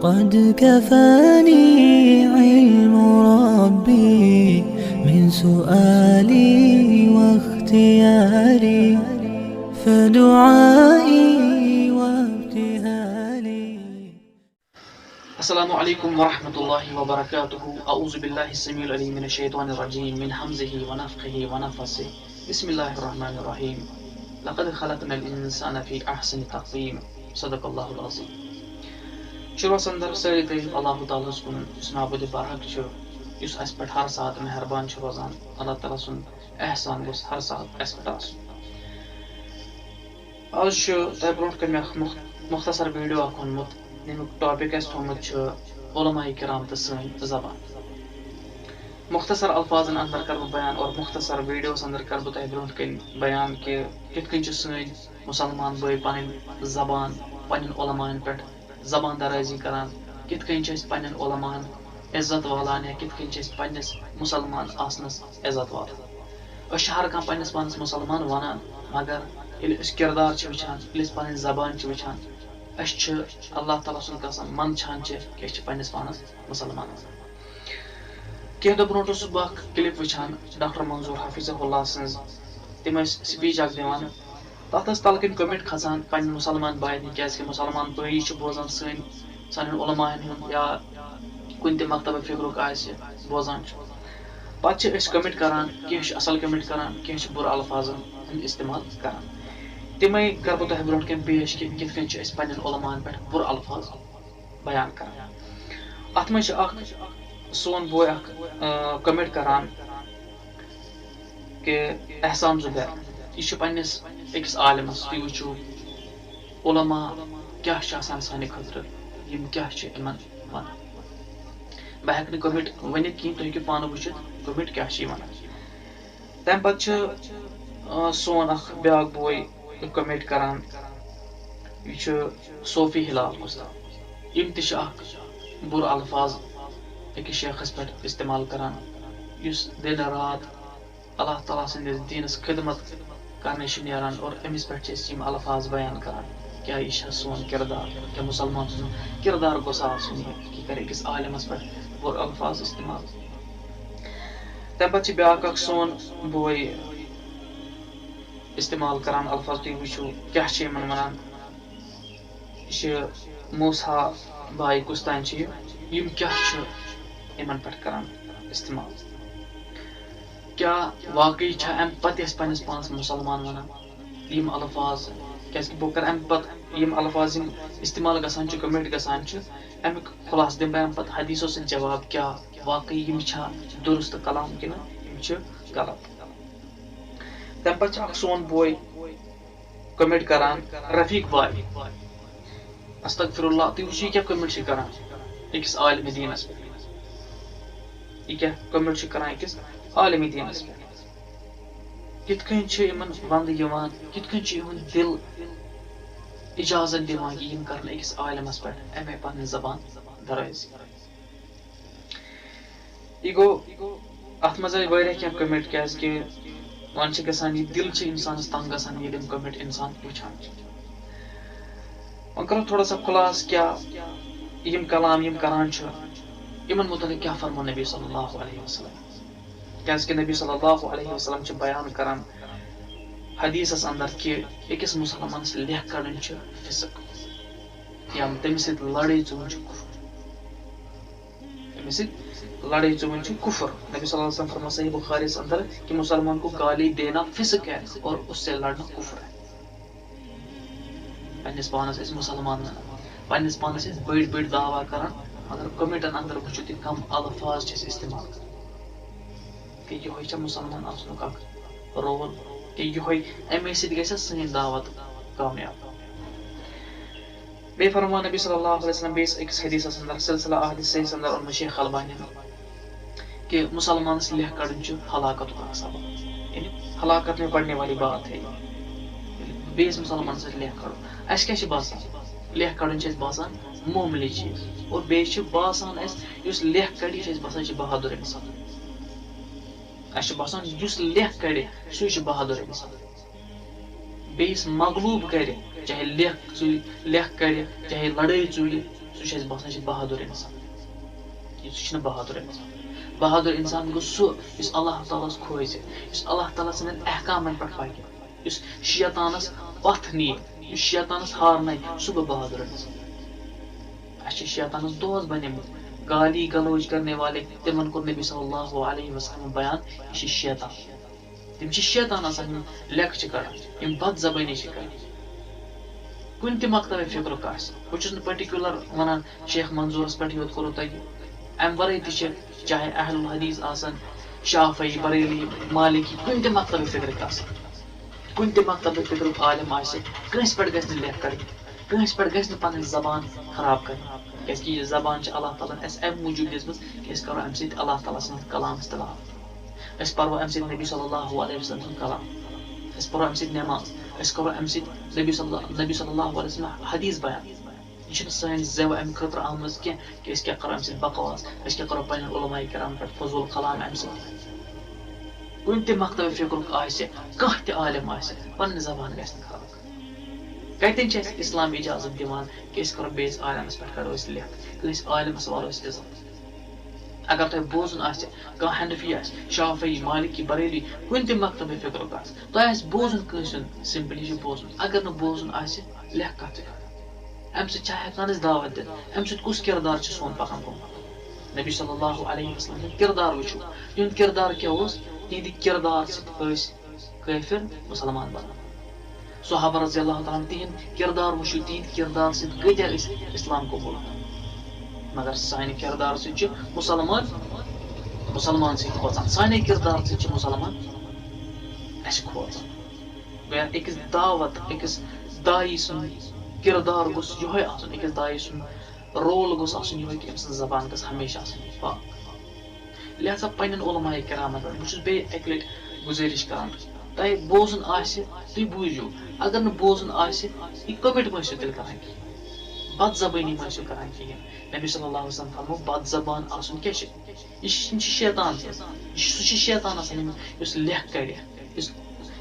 قد كفاني علم ربي من سؤالي واختياري فدعائي وابتهالي. السلام عليكم ورحمة الله وبركاته. أعوذ بالله السميع العليم من الشيطان الرجيم من همزه ونفخه ونفثه. بسم الله الرحمن الرحيم. لقد خلقنا الإنسان في أحسن تقويم. صدق الله العظيم. شروع سندر ساری تعریف اللہ تعالیٰ کن اس نابود برحق اس پہ ہر سات مہربان روزان. اللہ تعالیٰ سن احسان گوس ہر سات اس پہ آج تہ برو کن مختصر ویڈیو اخ اونمت یمیک ٹاپک اس تھومت علماء کرام تو سن زبان. مختصر الفاظن اندر کر بیان اور مختصر ویڈیوس اندر کر تہ برو کن بیان کہ کت کن سن مسلمان بھائی پن زبان پن علماء پہ زبان درازی کران، کت کن پن علماء عزت والان یا کت کن پنس مسلمان آسنس عزت والان. ہر کھانا پنس پانس مسلمان ونان مگر یل کردار وچان یل پن زبان وچان اللہ تعالیٰ سن قسم من چھان کہ پنس پانس مسلمان. کینٛہہ دۄہ برونٛٹھ اوسُس بہٕ اکھ کلپ وچھان ڈاکٹر منظور حافظ اللہ سٕنٛز. تِم ٲسۍ سپیچ اکھ دِوان، تتھ ٲس تلہٕ کِنۍ کمنٹ کھسان پنٕنۍ مسلمان باین ہٕنٛدۍ کیازِ کہ مسلمان بٲیی چھِ بوزان سانٮ۪ن علماءن ہُنٛد یا کُنہِ تہِ مکتب فکرُک آسہِ بوزان چھُ. پتہٕ چھِ أسۍ کمنٹ کران، کینٛہہ چھِ اصل کمنٹ کران، کینٛہہ چھِ بُرٕ الفاظن ہُنٛد استعمال کران. تِمے کر بہٕ تۄہہِ برونٛٹھ کَنۍ پیش کہِ کِتھ کٔنۍ چھِ أسۍ پنٕنٮ۪ن علماءن پٮ۪ٹھ بُرٕ الفاظ بیان کران. اتھ منٛز چھِ اکھ سون بوے اکھ کمنٹ کران کہ احسان زبیر یہ پنس أکِس عالمس تُہۍ وٕچھِو علماء کیٛاہ چھِ آسان سانہِ خٲطرٕ، یِم کیٛاہ چھِ یِمن ونان. بہٕ ہٮ۪کہٕ نہٕ کمنٹ ؤنِتھ کِہیٖنۍ، تُہۍ ہیٚکِو پانہٕ وٕچھِتھ کمنٹ کیٛاہ چھِ یہِ ونان. تمہِ پتہٕ چھِ سون اکھ بیٛاکھ بوے کمنٹ کران، یہِ چھُ صوفی ہلال گُستاف. یِم تہِ چھِ اکھ بُرٕ الفاظ أکِس شیخس پٮ۪ٹھ استعمال کران یُس دِن رات اللہ تعالیٰ سٕنٛدِس دیٖنس خدمت کرنہِ چھِ نیران اور أمِس پٮ۪ٹھ چھِ أسۍ یِم الفاظ بیان کران. کیٛاہ یہِ چھا سون کردار؟ کیٛاہ مُسلمان سُنٛد کردار گوٚژھ آسُن یہِ کرِ أکِس عالمس پٮ۪ٹھ بُرٕ الفاظ استعمال. تمہِ پتہٕ چھِ بیٛاکھ اکھ سون بوے استعمال کران الفاظ، تُہۍ وٕچھِو کیٛاہ چھِ یِمن ونان. یہِ چھِ موسا باے کُس تانۍ چھِ یِم کیٛاہ چھِ یِمن پٮ۪ٹھ کران استعمال. کیٛاہ واقعی چھا امہِ پتہٕ أسۍ پننس پانس مسلمان ونان یِم الفاظ؟ کیٛازِ کہ بہٕ کرٕ امہِ پتہٕ یِم الفاظ یِم استعمال گژھان چھِ کمنٹ گژھان چھِ امیُک خُلاصہٕ دِمہٕ بہٕ امہِ پتہٕ حدیثو سۭتۍ جواب کیٛاہ واقعی یِم چھا درست کلام کِنہٕ یِم چھِ غلط. تمہِ پتہٕ چھُ اکھ سون بوے کمنٹ کران رفیق باے استغفر اللہ. تُہۍ وٕچھِو یہِ کیٛاہ کمنٹ چھِ کران أکِس عالمِ دیٖنس پٮ۪ٹھ، یہِ کیٛاہ کمنٹ چھِ کران أکِس عالمِ دیٖنس پٮ۪ٹھ. کِتھ کٔنۍ چھِ یِمن ونٛدٕ یِوان، کِتھ کٔنۍ چھُ یِہُنٛد دِل اجازت دِوان کہِ یِم کرن أکِس عالمس پٮ۪ٹھ امے پنٕنۍ زبان درٲزی. یہِ گوٚو اتھ منٛز آیہِ واریاہ کینٛہہ کمنٹ کیٛازِ کہِ وۄنۍ چھِ گژھان یہِ دِل چھِ انسانس تنگ گژھان ییٚلہِ یِم کمنٹ انسان وٕچھان چھِ. وۄنۍ کرو تھوڑا سا خُلاصہٕ کیٛاہ یِم کلام یِم کران چھِ یِمن متعلق کیٛاہ فرمو نبی صلی اللہ علیہ وسلم. کیٛازِ کہِ نبی صلی اللہ علیہ وسلم چھِ بیان کران حدیثس اندر کہ أکِس مسلمانس لیکھ کڑٕنۍ چھِ فسق یا تٔمِس سۭتۍ لڑٲے ژوٗرِن چھِ کُفر. تٔمِس سۭتۍ لڑٲے ژوٗرِن چھِ کُفر. نبی صلی اللہ علیہ وسلم فرما صحیح بخاری اندر کہ مسلمان کو گالی دینا فسق ہے اور اس سے لڑنا کفر ہے. پننس پانس ٲسۍ مسلمان ونان، پننس پانس ٲسۍ بٔڑۍ بٔڑۍ دعوا کران مگر کمنٹن اندر وٕچھِو تُہۍ کم الفاظ چھِ أسۍ استعمال کران کہ یِہوے چھا مسلمان آسنُک اکھ رول کہ یِہوے امے سۭتۍ گژھِ سٲنۍ دعوت کامیاب. بیٚیہِ فرماو نبی صلی اللہ علیہ وسلم بیٚیِس أکِس حدیثس اندر سلسلہ احادیث صحیح اندر اوٚنمُت شیخ البانی کہ مسلمانس لیکھ کڑٕنۍ چھُ ہلاکتُک اکھ سبب، یعنی ہلاکت میں پڑنے والی بات ہے. بیٚیِس مسلمانس سۭتۍ لیکھ کڑُن اسہِ کیٛاہ چھِ باسان؟ لیکھ کڑُن چھِ اسہِ باسان معموٗلی چیٖز اور بیٚیہِ چھِ باسان اسہِ یُس لیکھ کڑِ یہِ چھِ اسہِ باسان یہِ چھِ بہادُر انسان. اسہِ چھُ باسان یُس لیکھ کڑِ سُے چھُ بہادُر انسان. بیٚیِس مغلوٗب کرِ چاہے لیکھ کڑِ چاہے لڑٲے ژوٗرِ سہ باسان بہادر انسان سہ بہادر انسان بہادر انسان گو سہ اللہ تعالیٰ کھوژ اللہ تعالیٰ سند احکامن پہ پکہ شیطانس پتھ نی شیطانس ہارن سہ گو بہادر انسان اچھے شیطانس دوست بنیمت گالی گلوچ کرنے والے تمن کور نبی صلی اللہ علیہ وسلم بیان یہ شیطان تم شیطان آسان لیکھ کڑان بد زبانی کران کن تہ مکتب فکرک بہت پٹیکولر ونان شیخ منظورس پہ یوت کورو تہ ام ورے تہ چاہے اہل الحدیث آسن شافعی بریلی مالکی کن تہ مکتب فکرک کن تہ مکتب فکرک عالم کنس پہ گھس لیکھ کڑ کنس پہ گھس پن زبان خراب کریں کیازِ یہ زبان اللہ تعالیٰ اس ام موجود دِژمٕژ کہ أسۍ کرو امہ سۭتۍ اللہ تعالیٰ سُنٛد کلام استعمال أسۍ پرو امہ سۭتۍ نبی صلی اللہ علیہ وسلم سُنٛد کلام أسۍ پرو امہ سۭتۍ نماز أسۍ کرو امہ سۭتۍ نبی صلی اللہ علیہ وسلم حدیث بیان یہ چھنہٕ سٲنۍ زٮ۪و امہِ خٲطرٕ آمٕژ کینٛہہ کہ أسۍ کیٛاہ کرو امہ سۭتۍ بکواس أسۍ کیٛاہ کرو پنٕنٮ۪ن علماء کرام پٮ۪ٹھ فضوٗل کلام امہ سۭتۍ کُنہِ تہِ مکتب فکرُک آسہِ کانٛہہ تہِ عالم آسہِ پنٕنۍ زبان گژھِ نہٕ خراب کتٮ۪ن چھِ اَسہِ اسلام اجازت دِوان کہ أسۍ کرو بیٚیِس عالمس پٮ۪ٹھ کرو أسۍ لیکھ کٲنٛسہِ عالمس والو أسۍ عزت اگر تۄہہِ بوزُن آسہِ کانٛہہ حنفی آسہِ شافعی مالکی بریلی کُنہِ تہِ مکتب فکرُک آسہِ تۄہہِ آسہِ بوزُن کٲنٛسہِ ہُنٛد سمپلی چھُ بوزُن اگر نہٕ بوزُن آسہِ لیکھ کتھ امہِ سۭتۍ چھا ہٮ۪کان أسۍ دعوت دِتھ امہِ سۭتۍ کُس کردار چھُ سون پکان برونٛہہ نبی صلی اللہ علیہ وسلم سُنٛد کردار وٕچھو تِہُنٛد کردار کیٛاہ اوس تِہنٛدِ کردار سۭتۍ ٲسۍ کٲفر مُسلمان بنان صحابہ رضی اللہ تعالیٰ تِہنٛد کردار وٕچھو تِہنٛدِ کردار سۭتۍ کۭتیاہ ٲسۍ اسلام قبوٗل مگر سانہِ کردار سۭتۍ چھِ مسلمان سۭتۍ کھوژان سانے کردار سۭتۍ چھِ مسلمان اَسہِ کھوژان گویا أکِس دعوت أکِس داعی سُنٛد کردار گوٚژھ یِہوے آسُن أکِس داعی سُنٛد رول گوٚژھ آسُن یِہوے کہ أمۍ سٕنٛز زبان گٔژھ ہمیشہ آسٕنۍ پاک لہذا پنٕنٮ۪ن علماء کرامن پٮ۪ٹھ بہٕ چھُس بیٚیہِ اکہِ لٹہِ گُزٲرِش کران تۄہہِ بوزُن آسہِ تُہۍ بوٗزِو اگر نہٕ بوزُن آسہِ یہِ کمِٹ مہ ٲسِو تیٚلہِ کران کِہیٖنۍ بد زبٲنی مہ ٲسِو کران کِہیٖنۍ نبی صلی اللہ علیہ وسلم فرمو بد زبان آسُن کیٛاہ چھِ یہِ چھِ شیطان سٕنٛز سُہ چھِ شیطان آسان یُس لیکھ کڑِ یُس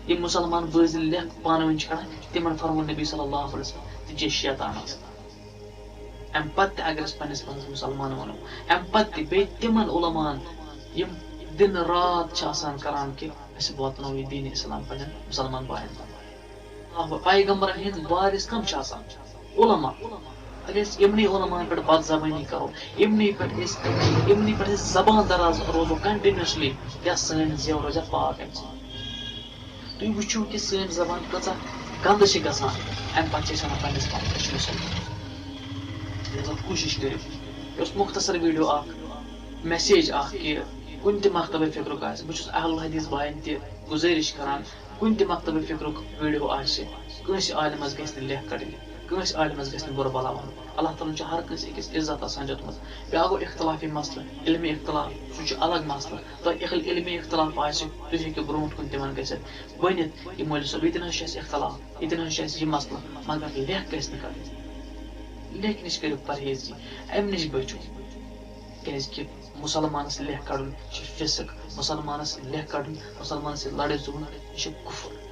یِم مُسلمان بٲزِل لیکھ پانہٕ ؤنۍ چھِ کڑان تِمن فرمو نبی صلی اللہ علیہ وسلم تِم چھِ شیطان آسان امہِ پتہٕ تہِ اگر أسۍ پننِس پانس مُسلمان ونو امہِ پتہٕ تہِ بیٚیہِ تِمن علماہن یِم دِنہٕ رات چھِ آسان کران کہِ أسۍ واتناوو یہِ دیٖنِ اسلام پننٮ۪ن مُسلمان بایَن تام پیغمبرن ہٕنٛدۍ وارث کم چھِ آسان علما اگر أسۍ یِمنٕے علماہن پٮ۪ٹھ بد زبٲنی کرو یِمنٕے پٮ۪ٹھ أسۍ زبان دراز روزو کنٹِنیوسلی کیٛاہ سٲنۍ زٮ۪و روزیا پاک امہِ سۭتۍ تُہۍ وٕچھِو کہِ سٲنۍ زبان کۭژاہ گنٛدٕ چھِ گژھان امہِ پتہٕ چھِ أسۍ ونان پننِس پانس أسۍ چھِ مُسلمان لہذا کوٗشش کٔرِو یہِ اوس مختصر ویٖڈیو اکھ میسیج اکھ کہِ کُنہِ تہِ مکتب فکرُک آسہِ بہٕ چھُس اہل الحدیث بایَن تہِ گُزٲرِش کران کُنہِ تہِ مکتب فکرُک ویٖڈیو آسہِ کٲنٛسہِ عالمس گژھِ نہٕ لیکھ کڑٕنۍ کٲنٛسہِ عالمس گژھِ نہٕ بُرٕ بلا وَنُن اللہ تعالیٰ چھُ ہر کٲنٛسہِ أکِس عزت آسان دیُتمُت بیٛاکھ گوٚو اختلافی مسلہٕ علمی اختلاف سُہ چھُ الگ مسلہٕ تۄہہِ علمی اختلاف آسہِ تُہۍ ہیٚکِو برونٛٹھ کُن تِمن گٔژھِتھ ؤنِتھ یہِ مولوی صٲب ییٚتٮ۪ن حظ چھُ اَسہِ اختلاف ییٚتٮ۪ن حظ چھُ اَسہِ یہِ مسلہٕ مگر لیکھ گژھِ نہٕ کڑٕنۍ لیکھِ نِش کٔرِو پرہیزی امہِ نِش بٔچِو کیٛازِ کہِ مُسلمانس لیکھ کڑُن چھُ فِسق مُسلمانس لیکھ کڑُن مُسلمانس سۭتۍ لڑٲے ژھٕنُن یہِ چھُ کُفر